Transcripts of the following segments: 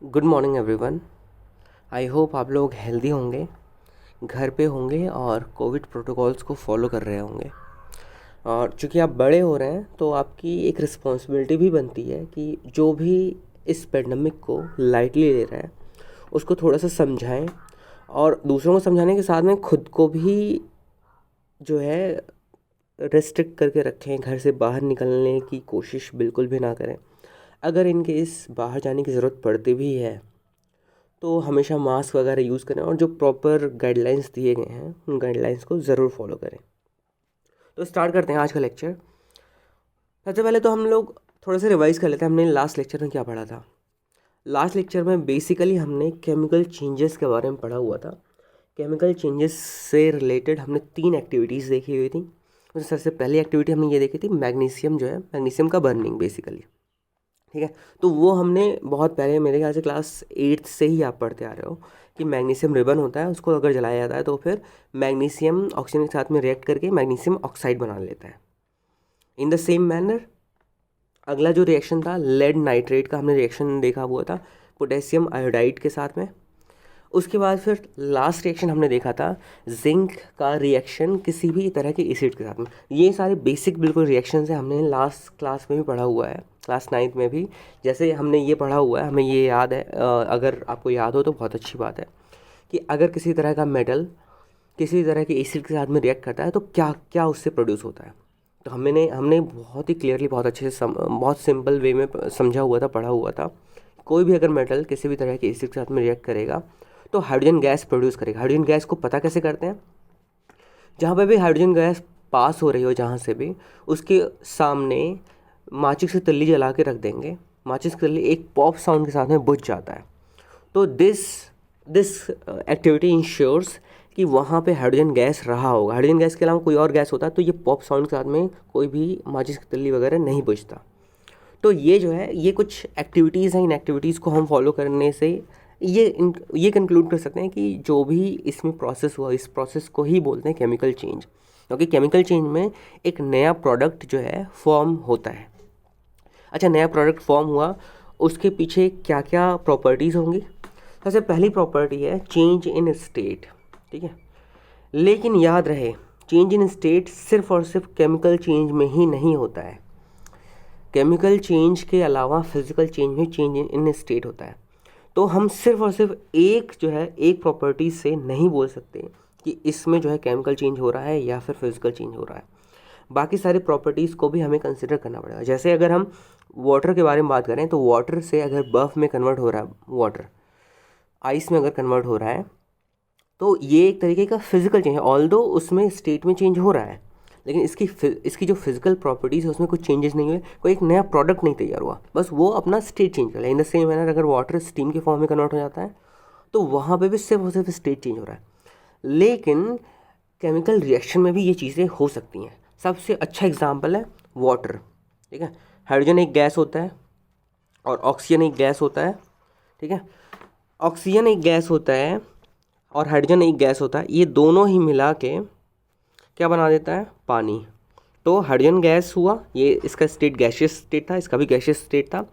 Good morning everyone. I hope आप लोग healthy होंगे, घर पे होंगे और कोविड प्रोटोकॉल्स को फॉलो कर रहे होंगे। और चूँकि आप बड़े हो रहे हैं तो आपकी एक रिस्पॉन्सिबिलिटी भी बनती है कि जो भी इस पेंडेमिक को लाइटली ले रहा है उसको थोड़ा सा समझाएं और दूसरों को समझाने के साथ में खुद को भी जो है रेस्ट्रिक्ट करके रखें। घर से बाहर निकलने की कोशिश बिल्कुल भी ना करें। अगर इनके इस बाहर जाने की ज़रूरत पड़ती भी है तो हमेशा मास्क वगैरह यूज़ करें और जो प्रॉपर गाइडलाइंस दिए गए हैं उन गाइडलाइंस को ज़रूर फॉलो करें। तो स्टार्ट करते हैं आज का लेक्चर। सबसे पहले तो हम लोग थोड़ा सा रिवाइज़ कर लेते हैं हमने लास्ट लेक्चर में क्या पढ़ा था। लास्ट लेक्चर में बेसिकली हमने केमिकल चेंजेस के बारे में पढ़ा हुआ था। केमिकल चेंजेस से रिलेटेड हमने 3 एक्टिविटीज़ देखी हुई थी। उसमें सबसे पहली एक्टिविटी हमने ये देखी थी मैग्नीशियम, जो है मैग्नीशियम का बर्निंग बेसिकली। ठीक है, तो वो हमने बहुत पहले, मेरे ख्याल से क्लास 8 से ही आप पढ़ते आ रहे हो कि मैग्नीशियम रिबन होता है, उसको अगर जलाया जाता है तो फिर मैग्नीशियम ऑक्सीजन के साथ में रिएक्ट करके मैग्नीशियम ऑक्साइड बना लेता है। इन द सेम मैनर अगला जो रिएक्शन था लेड नाइट्रेट का, हमने रिएक्शन देखा हुआ था पोटेशियम आयोडाइड के साथ में। उसके बाद फिर लास्ट रिएक्शन हमने देखा था जिंक का रिएक्शन किसी भी तरह के एसिड के साथ में। ये सारे बेसिक बिल्कुल रिएक्शन है, हमने लास्ट क्लास में भी पढ़ा हुआ है, क्लास 9th में भी जैसे हमने ये पढ़ा हुआ है, हमें ये याद है। अगर आपको याद हो तो बहुत अच्छी बात है कि अगर किसी तरह का मेटल किसी तरह के एसिड के साथ में रिएक्ट करता है तो क्या क्या उससे प्रोड्यूस होता है। तो हमने बहुत ही क्लियरली, बहुत अच्छे से बहुत सिंपल वे में समझा हुआ था, पढ़ा हुआ था। कोई भी अगर मेटल किसी भी तरह के एसिड के साथ में रिएक्ट करेगा तो हाइड्रोजन गैस प्रोड्यूस करेगा। हाइड्रोजन गैस को पता कैसे करते हैं, जहाँ पे भी हाइड्रोजन गैस पास हो रही हो, जहाँ से भी, उसके सामने माचिस की तिल्ली जला के रख देंगे। माचिस की तिल्ली एक पॉप साउंड के साथ में बुझ जाता है। तो दिस एक्टिविटी इंश्योर्स कि वहाँ पे हाइड्रोजन गैस रहा होगा। हाइड्रोजन गैस के अलावा कोई और गैस होता है तो ये पॉप साउंड के साथ में कोई भी माचिस की तिल्ली वगैरह नहीं बुझता। तो ये जो है, ये कुछ एक्टिविटीज़ हैं। इन एक्टिविटीज़ को हम फॉलो करने से ये कंक्लूड कर सकते हैं कि जो भी इसमें प्रोसेस हुआ, इस प्रोसेस को ही बोलते हैं केमिकल चेंज। क्योंकि केमिकल चेंज में एक नया प्रोडक्ट जो है फॉर्म होता है। अच्छा, नया प्रोडक्ट फॉर्म हुआ, उसके पीछे क्या क्या प्रॉपर्टीज़ होंगी। सबसे पहली प्रॉपर्टी है चेंज इन स्टेट। ठीक है, लेकिन याद रहे चेंज इन स्टेट सिर्फ और सिर्फ केमिकल चेंज में ही नहीं होता है। केमिकल चेंज के अलावा फिजिकल चेंज में चेंज इन स्टेट होता है। तो हम सिर्फ और सिर्फ एक प्रॉपर्टी से नहीं बोल सकते कि इसमें जो है केमिकल चेंज हो रहा है या फिर फिजिकल चेंज हो रहा है। बाकी सारी प्रॉपर्टीज़ को भी हमें कंसिडर करना पड़ेगा। जैसे अगर हम वाटर के बारे में बात करें तो वाटर से अगर बर्फ़ में कन्वर्ट हो रहा है, वाटर आइस में अगर कन्वर्ट हो रहा है, तो ये एक तरीके का फिजिकल चेंज है। ऑल्दो उसमें स्टेट में चेंज हो रहा है, लेकिन इसकी जो फिजिकल प्रॉपर्टीज़ है उसमें कुछ चेंजेस नहीं हुए, कोई एक नया प्रोडक्ट नहीं तैयार हुआ, बस वो अपना स्टेट चेंज कर लिया। इन द सेम मैनर अगर वाटर स्टीम के फॉर्म में कन्वर्ट हो जाता है तो वहाँ पे भी सिर्फ और सिर्फ स्टेट चेंज हो रहा है। लेकिन केमिकल रिएक्शन में भी ये चीज़ें हो सकती हैं। सबसे अच्छा एग्जाम्पल है वाटर। ठीक है, हाइड्रोजन एक गैस होता है और ऑक्सीजन एक गैस होता है। ठीक है, ऑक्सीजन एक गैस होता है और हाइड्रोजन एक गैस होता है। ये दोनों ही मिला के क्या बना देता है, पानी। तो हाइड्रोजन गैस हुआ, ये इसका स्टेट गैसियस स्टेट था, इसका भी गैसियस स्टेट था।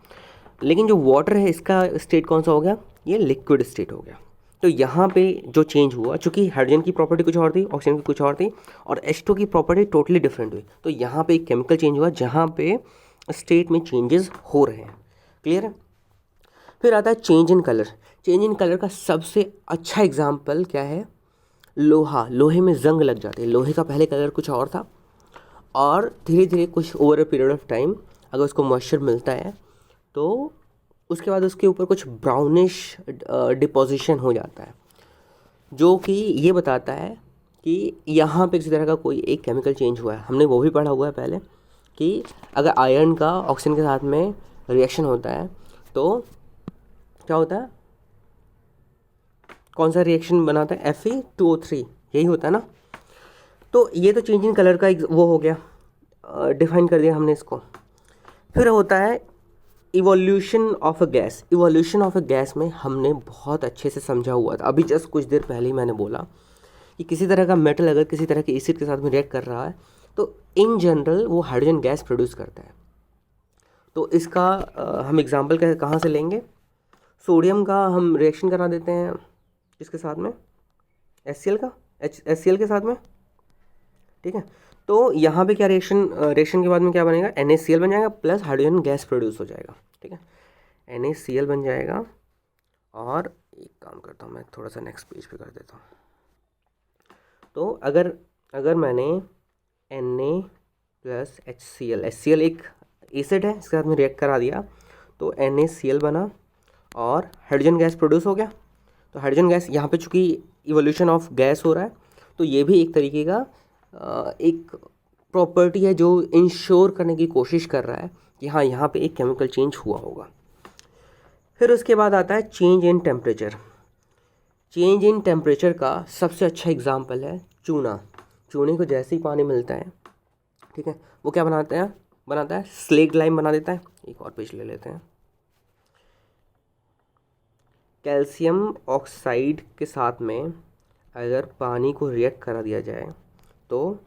लेकिन जो वाटर है इसका स्टेट कौन सा हो गया, ये लिक्विड स्टेट हो गया। तो यहाँ पे जो चेंज हुआ, चूँकि हाइड्रोजन की प्रॉपर्टी कुछ और थी, ऑक्सीजन की कुछ और थी, और H2 की प्रॉपर्टी टोटली डिफरेंट हुई, तो यहाँ पे एक केमिकल चेंज हुआ जहाँ पे स्टेट में चेंजेस हो रहे हैं। क्लियर है। फिर आता है change in colour. Change in colour का सबसे अच्छा एग्जाम्पल क्या है, लोहा। लोहे में जंग लग जाती है। लोहे का पहले कलर कुछ और था और धीरे धीरे कुछ over a period of time अगर उसको मॉइस्चर मिलता है तो उसके बाद उसके ऊपर कुछ ब्राउनिश डिपोजिशन हो जाता है, जो कि ये बताता है कि यहाँ पे किसी तरह का कोई एक केमिकल चेंज हुआ है। हमने वो भी पढ़ा हुआ है पहले कि अगर आयरन का ऑक्सीजन के साथ में रिएक्शन होता है तो क्या होता है, कौन सा रिएक्शन बनाता है, Fe2O3, यही होता है ना। तो ये तो चेंज इन कलर का वो हो गया, डिफाइन कर दिया हमने इसको। फिर होता है evolution of a gas. Evolution of a gas में हमने बहुत अच्छे से समझा हुआ था, अभी जस्ट कुछ देर पहले ही मैंने बोला कि किसी तरह का मेटल अगर किसी तरह के एसिड के साथ में रिएक्ट कर रहा है तो इन जनरल वो हाइड्रोजन गैस प्रोड्यूस करता है। तो इसका हम एग्जाम्पल कहाँ से लेंगे, सोडियम का हम रिएक्शन करा देते हैं इसके साथ में, HCl का, HCl के साथ में, ठीक है। तो यहाँ पे क्या रिएक्शन के बाद में क्या बनेगा, NaCl बन जाएगा प्लस हाइड्रोजन गैस प्रोड्यूस हो जाएगा, ठीक है। NaCl बन जाएगा, और एक काम करता हूँ मैं, थोड़ा सा नेक्स्ट पेज पे कर देता हूँ। तो अगर मैंने Na प्लस HCl एक एसिड है, इसके साथ में रिएक्ट करा दिया तो NaCl बना और हाइड्रोजन गैस प्रोड्यूस हो गया। तो हाइड्रोजन गैस यहाँ पे चूँकि इवोल्यूशन ऑफ गैस हो रहा है, तो ये भी एक तरीके का एक प्रॉपर्टी है जो इंश्योर करने की कोशिश कर रहा है कि हाँ यहाँ पे एक केमिकल चेंज हुआ होगा। फिर उसके बाद आता है change in temperature. Change in temperature का सबसे अच्छा एग्जाम्पल है चूना। चूने को जैसे ही पानी मिलता है, ठीक है, वो क्या बनाता है स्लेट लाइम बना देता है। एक और पेज ले लेते हैं। कैल्शियम ऑक्साइड के साथ में अगर पानी को रिएक्ट करा दिया जाए तो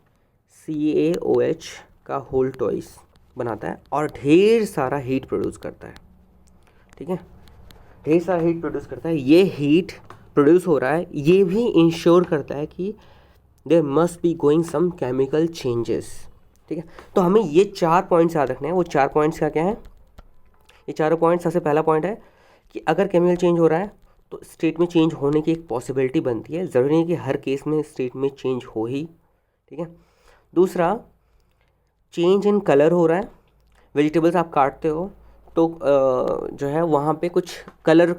CaOH का होल ट्वाइस बनाता है और ढेर सारा हीट प्रोड्यूस करता है, ठीक है, ढेर सारा हीट प्रोड्यूस करता है। ये हीट प्रोड्यूस हो रहा है, ये भी इंश्योर करता है कि there must be going some chemical changes, ठीक है। तो हमें ये 4 पॉइंट्स याद रखने हैं। वो 4 पॉइंट्स क्या है, ये चारों पॉइंट्स, सबसे पहला पॉइंट है कि अगर केमिकल चेंज हो रहा है तो स्टेट में चेंज होने की एक पॉसिबिलिटी बनती है, ज़रूरी नहीं कि हर केस में स्टेट में चेंज हो ही, ठीक है। दूसरा, चेंज इन कलर हो रहा है। वेजिटेबल्स आप काटते हो तो जो है वहाँ पे कुछ कलर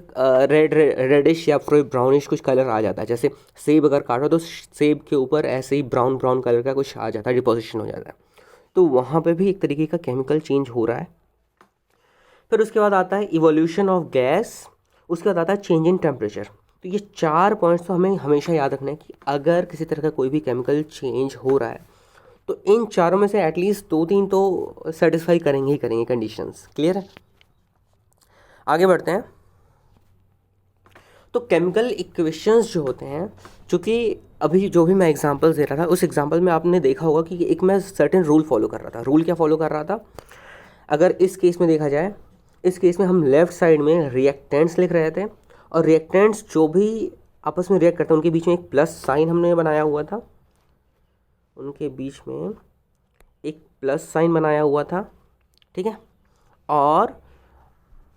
रेडिश या फिर ब्राउनिश कुछ कलर आ जाता है। जैसे सेब अगर काटो तो सेब के ऊपर ऐसे ही ब्राउन ब्राउन कलर का कुछ आ जाता है, डिपोजिशन हो जाता है। तो वहाँ पे भी एक तरीके का केमिकल चेंज हो रहा है। फिर उसके बाद आता है इवोल्यूशन ऑफ गैस, उसके बाद आता है चेंज इन टेम्परेचर। तो ये 4 पॉइंट्स तो हमें हमेशा याद रखना है कि अगर किसी तरह का कोई भी केमिकल चेंज हो रहा है तो इन चारों में से एटलीस्ट 2-3 तो सेटिस्फाई करेंगे ही करेंगे कंडीशंस। क्लियर है? आगे बढ़ते हैं। तो केमिकल इक्वेशंस जो होते हैं, चूँकि अभी जो भी मैं एग्जांपल्स दे रहा था उस एग्जांपल में आपने देखा होगा कि एक मैं सर्टेन रूल फॉलो कर रहा था। रूल क्या फॉलो कर रहा था, अगर इस केस में देखा जाए, इस केस में हम लेफ़्ट साइड में रिएक्टेंट्स लिख रहे थे और रिएक्टेंट्स जो भी आपस में रिएक्ट करते हैं उनके बीच में एक प्लस साइन हमने बनाया हुआ था, उनके बीच में एक प्लस साइन बनाया हुआ था, ठीक है। और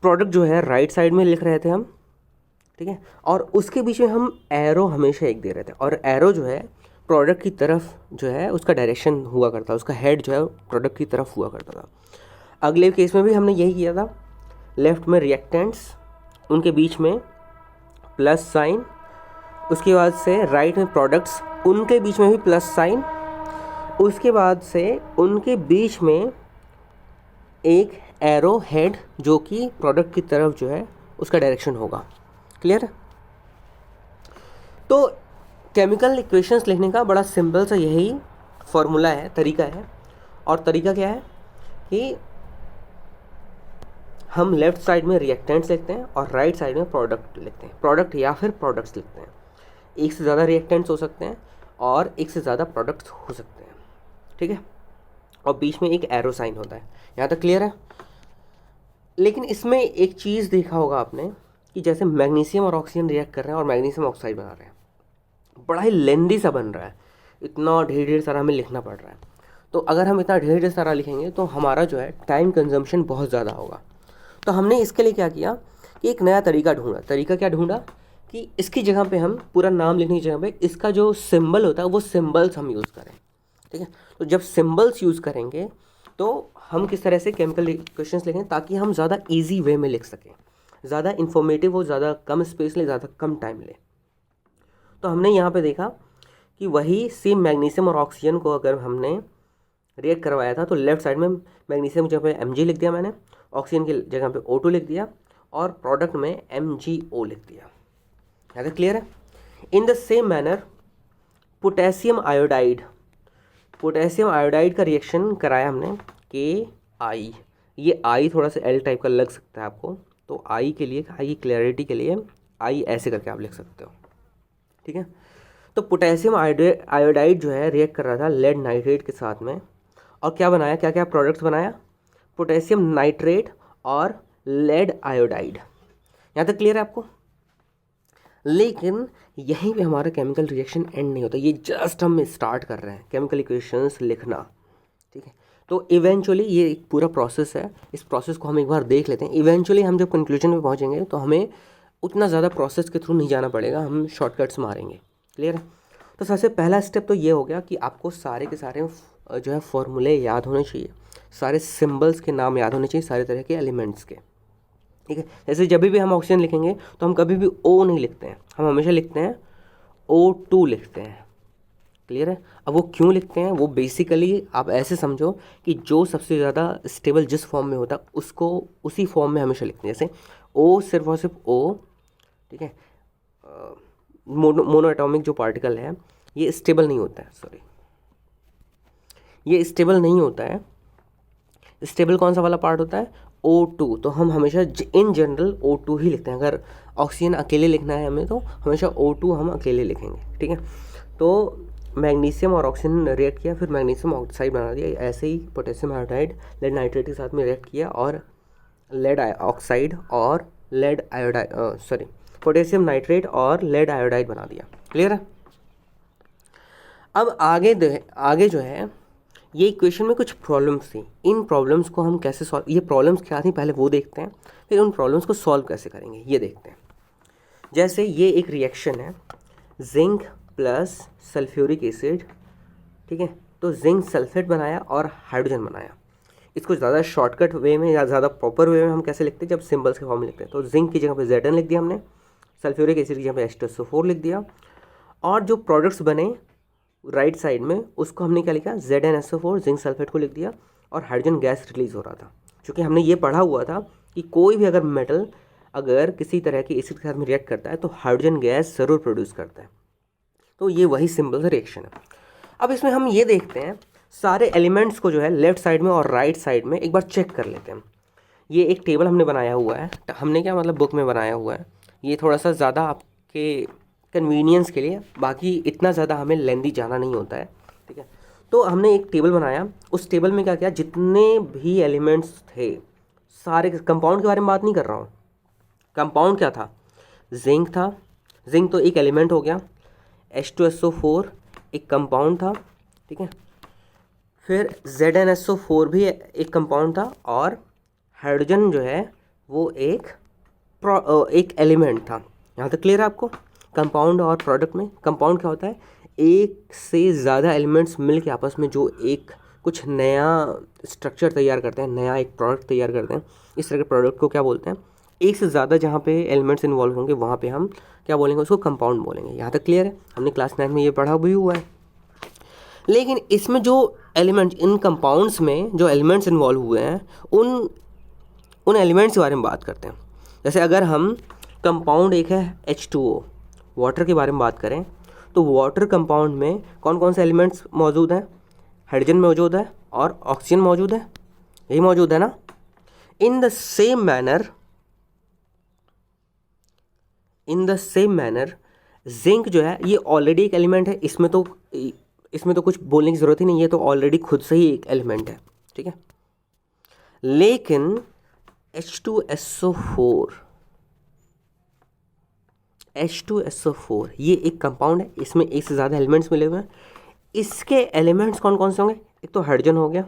प्रोडक्ट जो है राइट साइड में लिख रहे थे हम, ठीक है, और उसके बीच में हम एरो हमेशा एक दे रहे थे और एरो जो है प्रोडक्ट की तरफ जो है उसका डायरेक्शन हुआ करता, उसका हेड जो है प्रोडक्ट की तरफ हुआ करता था। अगले केस में भी हमने यही किया था, लेफ़्ट में रिएक्टेंट्स, उनके बीच में प्लस साइन, उसके बाद से राइट में प्रोडक्ट्स, उनके बीच में भी प्लस साइन, उसके बाद से उनके बीच में एक एरो हेड जो कि प्रोडक्ट की तरफ जो है उसका डायरेक्शन होगा। क्लियर है? तो केमिकल इक्वेशंस लिखने का बड़ा सिंपल सा यही फॉर्मूला है, तरीका है। और तरीका क्या है कि हम लेफ़्ट साइड में रिएक्टेंट्स लिखते हैं और राइट साइड में प्रोडक्ट लिखते हैं, प्रोडक्ट या फिर प्रोडक्ट्स लिखते हैं। एक से ज़्यादा रिएक्टेंट्स हो सकते हैं और एक से ज़्यादा प्रोडक्ट्स हो सकते हैं, ठीक है। और बीच में एक एरो साइन होता है। यहाँ तक क्लियर है? लेकिन इसमें एक चीज़ देखा होगा आपने कि जैसे मैग्नीशियम और ऑक्सीजन रिएक्ट कर रहे हैं और मैग्नीशियम ऑक्साइड बना रहे हैं, बड़ा ही लेंदी सा बन रहा है, इतना ढेर सारा हमें लिखना पड़ रहा है। तो अगर हम इतना ढेर सारा लिखेंगे तो हमारा जो है टाइम कंजम्पशन बहुत ज़्यादा होगा। तो हमने इसके लिए क्या किया कि एक नया तरीका ढूंढा। तरीका क्या ढूंढा कि इसकी जगह पे हम पूरा नाम लिखने की जगह पे इसका जो सिंबल होता है वो सिंबल्स हम यूज़ करें, ठीक है। तो जब सिंबल्स यूज़ करेंगे तो हम किस तरह से केमिकल इक्वेशंस लिखें ताकि हम ज़्यादा ईजी वे में लिख सकें, ज़्यादा इन्फॉर्मेटिव हो, ज़्यादा कम स्पेस ले, ज़्यादा कम टाइम ले। तो हमने यहाँ पे देखा कि वही सेम मैग्नीशियम और ऑक्सीजन को अगर हमने रिएक्ट करवाया था तो लेफ्ट साइड में मैग्नीशियम की जगह पे Mg लिख दिया मैंने, ऑक्सीजन की जगह पे O2 लिख दिया और प्रोडक्ट में MgO लिख दिया। यहाँ तक क्लियर है? In the same manner potassium iodide का रिएक्शन कराया हमने KI। ये I थोड़ा सा L टाइप का लग सकता है आपको, तो I के लिए, I की क्लैरिटी के लिए I ऐसे करके आप लिख सकते हो, ठीक है। तो पोटेशियम आयोडाइड जो है रिएक्ट कर रहा था लेड नाइट्रेट के साथ में, और क्या बनाया, क्या क्या प्रोडक्ट्स बनाया, पोटेशियम नाइट्रेट और लेड आयोडाइड। यहाँ तक क्लियर है आपको? लेकिन यहीं पे हमारा केमिकल रिएक्शन एंड नहीं होता, ये जस्ट हम स्टार्ट कर रहे हैं केमिकल इक्वेशंस लिखना, ठीक है। तो इवेंचुअली ये एक पूरा प्रोसेस है, इस प्रोसेस को हम एक बार देख लेते हैं। इवेंचुअली हम जब कंक्लूजन में पहुंचेंगे तो हमें उतना ज़्यादा प्रोसेस के थ्रू नहीं जाना पड़ेगा, हम शॉर्टकट्स मारेंगे। क्लियर है? तो सबसे पहला स्टेप तो ये हो गया कि आपको सारे के सारे जो है फॉर्मूले याद होने चाहिए, सारे सिम्बल्स के नाम याद होने चाहिए, सारे तरह के एलिमेंट्स के, ठीक है। जैसे जब भी हम ऑक्सीजन लिखेंगे तो हम कभी भी O नहीं लिखते हैं, हम हमेशा लिखते हैं O2 लिखते हैं। क्लियर है? अब वो क्यों लिखते हैं, वो बेसिकली आप ऐसे समझो कि जो सबसे ज़्यादा स्टेबल जिस फॉर्म में होता है उसको उसी फॉर्म में हमेशा लिखते हैं। जैसे O सिर्फ और सिर्फ O, ठीक है, मोनो एटॉमिक जो पार्टिकल है ये स्टेबल नहीं होता है, सॉरी, ये स्टेबल नहीं होता है। स्टेबल कौन सा वाला पार्ट होता है? O2। तो हम हमेशा इन जनरल O2 ही लिखते हैं। अगर ऑक्सीजन अकेले लिखना है हमें तो हमेशा O2 हम अकेले लिखेंगे, ठीक है। तो मैग्नीशियम और ऑक्सीजन रिएक्ट किया, फिर मैग्नीशियम ऑक्साइड बना दिया। ऐसे ही पोटेशियम आयोडाइड लेड नाइट्रेट के साथ में रिएक्ट किया और लेड ऑक्साइड और lead iodide, sorry, potassium nitrate और लेड आयोडाइड बना दिया। क्लियर है? अब आगे जो है ये इक्वेशन में कुछ प्रॉब्लम्स थी, इन प्रॉब्लम्स को हम कैसे सॉल्व, ये प्रॉब्लम्स क्या थी पहले वो देखते हैं, फिर उन प्रॉब्लम्स को सॉल्व कैसे करेंगे ये देखते हैं। जैसे ये एक रिएक्शन है जिंक प्लस सल्फ्यूरिक एसिड, ठीक है। तो जिंक सल्फेट बनाया और हाइड्रोजन बनाया। इसको ज़्यादा शॉर्टकट वे में या ज़्यादा प्रॉपर वे में हम कैसे लिखते हैं, जब सिंबल्स के फॉर्म में लिखते हैं। तो जिंक की जगह पे Zn लिख दिया हमने, सल्फ्यूरिक एसिड की जगह पे H2SO4 लिख दिया, और जो प्रोडक्ट्स बने राइट साइड में उसको हमने क्या लिखा, ZnSO4 जिंक सल्फेट को लिख दिया। और हाइड्रोजन गैस रिलीज़ हो रहा था, क्योंकि हमने ये पढ़ा हुआ था कि कोई भी अगर मेटल अगर किसी तरह की एसिड के साथ में रिएक्ट करता है तो हाइड्रोजन गैस ज़रूर प्रोड्यूस करता है। तो ये वही सिंपल सा रिएक्शन है। अब इसमें हम ये देखते हैं सारे एलिमेंट्स को जो है लेफ्ट साइड में और राइट साइड में एक बार चेक कर लेते हैं। ये एक टेबल हमने बनाया हुआ है, हमने क्या मतलब बुक में बनाया हुआ है, ये थोड़ा सा ज़्यादा आपके कन्वीनियंस के लिए, बाकी इतना ज़्यादा हमें लेंदी जाना नहीं होता है, ठीक है। तो हमने एक टेबल बनाया, उस टेबल में क्या किया, जितने भी एलिमेंट्स थे सारे, कंपाउंड के बारे में बात नहीं कर रहा हूँ, कंपाउंड क्या था, जिंक था, जिंक तो एक एलिमेंट हो गया, H2SO4 एक कंपाउंड था, ठीक है। फिर ZnSO4 भी एक कंपाउंड था, और हाइड्रोजन जो है वो एक एलिमेंट था। यहाँ तक क्लियर है आपको? कंपाउंड और प्रोडक्ट में, कंपाउंड क्या होता है, एक से ज़्यादा एलिमेंट्स मिल के आपस में जो एक कुछ नया स्ट्रक्चर तैयार करते हैं, नया एक प्रोडक्ट तैयार करते हैं। इस तरह के प्रोडक्ट को क्या बोलते हैं, एक से ज़्यादा जहाँ पे एलिमेंट्स इन्वॉल्व होंगे वहाँ पे हम क्या बोलेंगे, उसको कंपाउंड बोलेंगे। यहाँ तक क्लियर है? हमने क्लास 9 में ये पढ़ा भी हुआ है। लेकिन इसमें जो एलिमेंट्स, इन कंपाउंड्स में जो एलिमेंट्स इन्वॉल्व हुए हैं उन एलिमेंट्स के बारे में बात करते हैं। जैसे अगर हम कंपाउंड एक है H2O, वाटर के बारे में बात करें तो वाटर कंपाउंड में कौन कौन से एलिमेंट्स मौजूद हैं, हाइड्रोजन मौजूद है और ऑक्सीजन मौजूद है, यही मौजूद है ना। In the same manner zinc जो है ये ऑलरेडी एक एलिमेंट है, इसमें तो कुछ बोलने की ज़रूरत ही नहीं, ये तो ऑलरेडी खुद से ही एक एलिमेंट है, ठीक है। लेकिन H2SO4 ये एक कंपाउंड है, इसमें एक से ज़्यादा एलिमेंट्स मिले हुए हैं। इसके एलिमेंट्स कौन कौन से होंगे, एक तो हाइड्रोजन हो गया,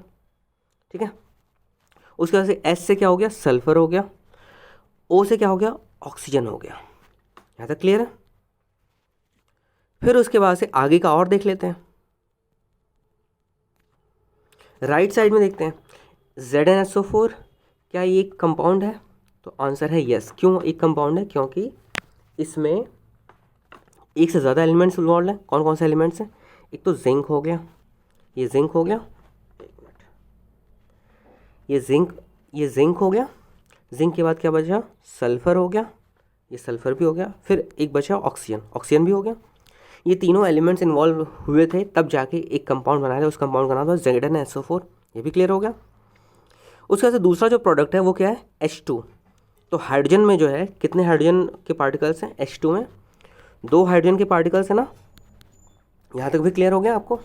ठीक है। उसके बाद से S से क्या हो गया, सल्फर हो गया, O से क्या हो गया, ऑक्सीजन हो गया। यहाँ तक क्लियर है? फिर उसके बाद से आगे का और देख लेते हैं। राइट साइड में देखते हैं ZnSO4 क्या ये एक कंपाउंड है, तो आंसर है यस। क्यों एक कंपाउंड है, क्योंकि इसमें एक से ज़्यादा एलिमेंट्स इन्वॉल्व हैं। कौन कौन से एलिमेंट्स हैं, एक तो जिंक हो गया, ये जिंक हो गया, एक मिनट, ये जिंक हो गया, जिंक के बाद क्या बचा, सल्फर हो गया, ये सल्फर भी हो गया, फिर एक बचा ऑक्सीजन भी हो गया। ये तीनों एलिमेंट्स इन्वॉल्व हुए थे तब जाके एक कंपाउंड बनाया था, उस कंपाउंड का नाम था ZnSO4। ये भी क्लियर हो गया। उसके बाद से दूसरा जो प्रोडक्ट है वो क्या है, H2। तो हाइड्रोजन में जो है कितने हाइड्रोजन के पार्टिकल्स हैं, H2 में 2 हाइड्रोजन के पार्टिकल्स हैं ना। यहाँ तक भी क्लियर हो गया आपको?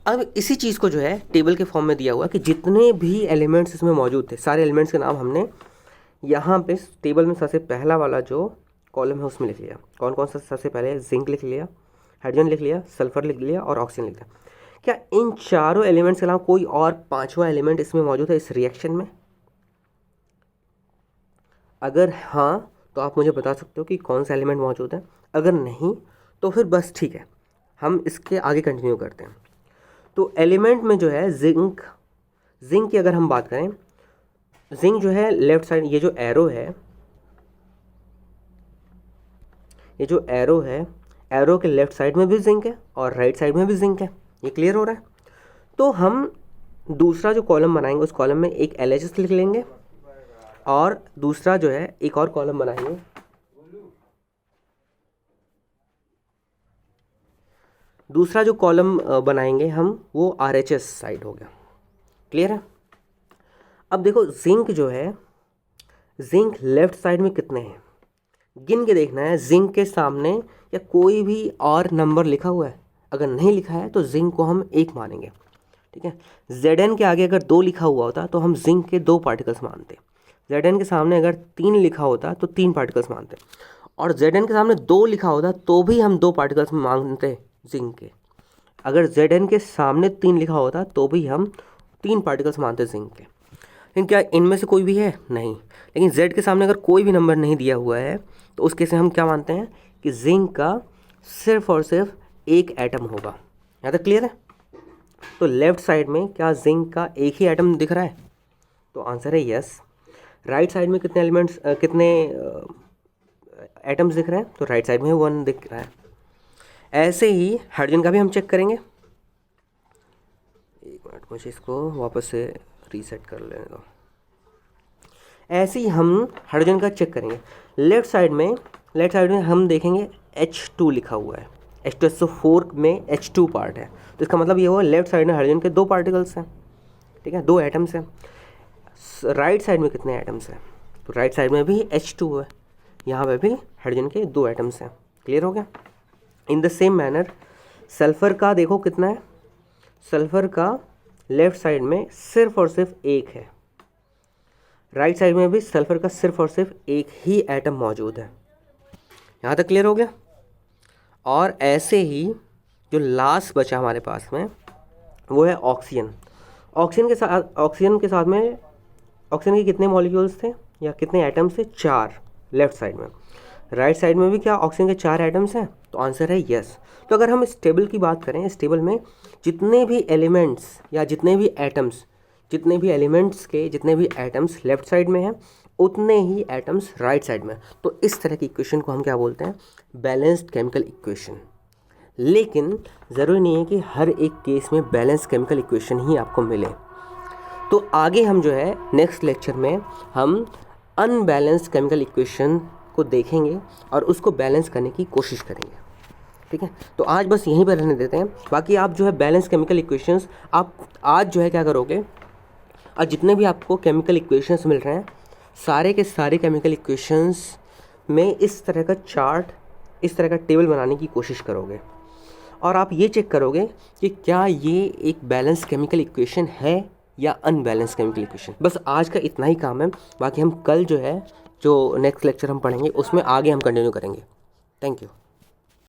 अब इसी चीज़ को जो है टेबल के फॉर्म में दिया हुआ कि जितने भी एलिमेंट्स इसमें मौजूद थे, सारे एलिमेंट्स के नाम हमने यहाँ पे टेबल में सबसे पहला वाला जो कॉलम है उसमें लिख लिया। कौन कौन सा सबसे पहले? जिंक लिख लिया, हाइड्रोजन लिख लिया, सल्फर लिख लिया और ऑक्सीजन लिख लिया। क्या इन चारों एलिमेंट्स के अलावा कोई और पांचवा एलिमेंट इसमें मौजूद है इस रिएक्शन में? अगर हाँ तो आप मुझे बता सकते हो कि कौन सा एलिमेंट मौजूद है। अगर नहीं तो फिर बस ठीक है, हम इसके आगे कंटिन्यू करते हैं। तो एलिमेंट में जो है जिंक की अगर हम बात करें, जिंक जो है लेफ्ट साइड, ये जो एरो है, एरो के लेफ्ट साइड में भी जिंक है और राइट साइड में भी जिंक है। ये क्लियर हो रहा है? तो हम दूसरा जो कॉलम बनाएंगे उस कॉलम में एक LHS लिख लेंगे और दूसरा जो है एक और कॉलम बनाएंगे, दूसरा जो कॉलम बनाएंगे हम वो RHS साइड हो गया। क्लियर है? अब देखो जिंक जो है, जिंक लेफ्ट साइड में कितने हैं गिन के देखना है। जिंक के सामने या कोई भी और नंबर लिखा हुआ है? अगर नहीं लिखा है तो जिंक को हम 1 मानेंगे। ठीक है, Zn के आगे अगर 2 लिखा हुआ होता तो हम जिंक के 2 पार्टिकल्स मानते। Zn के सामने अगर 3 लिखा होता तो 3 पार्टिकल्स मानते, और Zn के सामने 2 लिखा होता तो भी हम 2 पार्टिकल्स मानते जिंक के। अगर Zn के सामने 3 लिखा होता तो भी हम 3 पार्टिकल्स मानते जिंक के। लेकिन क्या इनमें से कोई भी है? नहीं। लेकिन Z के सामने अगर कोई भी नंबर नहीं दिया हुआ है तो उस केस में हम क्या मानते हैं कि जिंक का सिर्फ और सिर्फ एक एटम होगा। यहाँ तक क्लियर है? तो लेफ्ट साइड में क्या जिंक का एक ही एटम दिख रहा है? तो आंसर है यस। राइट साइड में कितने एलिमेंट्स, कितने एटम्स दिख रहे हैं? तो राइट साइड में 1 दिख रहा है। ऐसे ही हाइड्रोजन का भी हम चेक करेंगे। एक मिनट, मुझे इसको वापस से रीसेट कर लेने दो। ऐसे ही हम हाइड्रोजन का चेक करेंगे। लेफ्ट साइड में हम देखेंगे H2 लिखा हुआ है। H2SO4 में H2 पार्ट है, तो इसका मतलब ये हुआ लेफ्ट साइड में हाइड्रोजन के 2 पार्टिकल्स हैं। ठीक है, 2 एटम्स हैं। राइट साइड में कितने एटम्स हैं? तो राइट साइड में भी H2 है, यहाँ पे भी हाइड्रोजन के 2 एटम्स हैं। क्लियर हो गया? In the same manner sulphur का देखो कितना है। सल्फ़र का लेफ्ट साइड में सिर्फ और सिर्फ 1 है, राइट साइड में भी सल्फ़र का सिर्फ और सिर्फ 1 ही एटम मौजूद है। यहाँ तक क्लियर हो गया? और ऐसे ही जो लास्ट बचा हमारे पास में वो है ऑक्सीजन। ऑक्सीजन के साथ में ऑक्सीजन के कितने मॉलिक्यूल्स थे या कितने एटम्स थे? 4 लेफ्ट साइड में। राइट साइड में भी क्या ऑक्सीजन के 4 एटम्स हैं? तो आंसर है यस। तो अगर हम इस टेबल की बात करें, इस टेबल में जितने भी एलिमेंट्स या जितने भी एटम्स, जितने भी एलिमेंट्स के जितने भी एटम्स लेफ्ट साइड में हैं उतने ही एटम्स राइट साइड में। तो इस तरह की इक्वेशन को हम क्या बोलते हैं? Balanced chemical equation. लेकिन ज़रूरी नहीं है कि हर एक केस में बैलेंस केमिकल इक्वेशन ही आपको मिले। तो आगे हम जो है नेक्स्ट लेक्चर में हम अनबैलेंस्ड केमिकल इक्वेशन को देखेंगे और उसको बैलेंस करने की कोशिश करेंगे। ठीक है, तो आज बस यहीं पर रहने देते हैं। बाकी आप जो है बैलेंस केमिकल इक्वेशंस आप आज जो है क्या करोगे, और जितने भी आपको केमिकल इक्वेशंस मिल रहे हैं सारे के सारे केमिकल इक्वेशंस में इस तरह का चार्ट, इस तरह का टेबल बनाने की कोशिश करोगे और आप ये चेक करोगे कि क्या ये एक बैलेंस केमिकल इक्वेशन है या अनबैलेंस केमिकल इक्वेशन। बस आज का इतना ही काम है। बाकी हम कल जो है, जो नेक्स्ट लेक्चर हम पढ़ेंगे उसमें आगे हम कंटिन्यू करेंगे। Thank you.